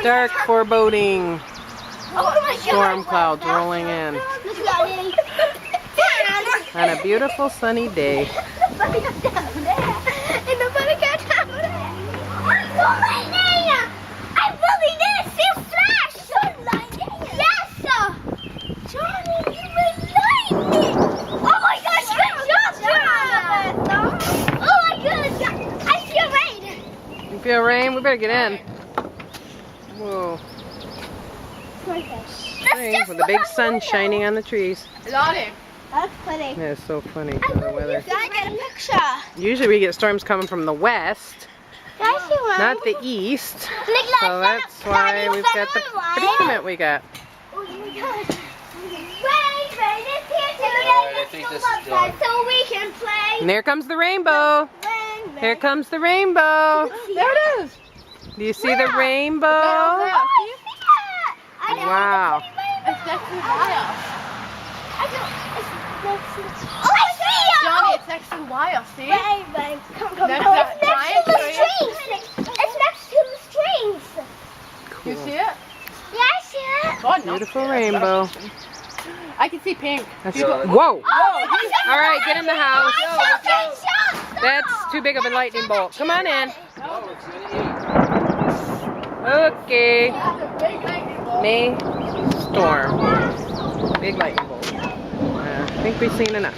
Dark foreboding. Oh my God. Storm clouds rolling in. On a beautiful sunny day. You feel rain? We better get in. Whoa. Rain with the big sun shining on the trees. That's pretty. That is so funny. The weather. Gotta get a picture. Usually we get storms coming from the west, not the east. So that's why we've got the predicament we got. Oh my God. Rain is here today. So we can play. And there comes the rainbow. Here comes the rainbow. There it is. Do you see the rainbow? Wow. Johnny, it's next to the wire, see? Come. Next Oh, to it's next to the strings. It's next to the strings. You Cool. see it? Yeah, I see it. God, no. Beautiful rainbow. I can see pink. That's, whoa! Oh, All right, get in the house. Shut. That's too big of a lightning bolt. Come on in. Okay. May storm. Big lightning bolt. I think we've seen enough.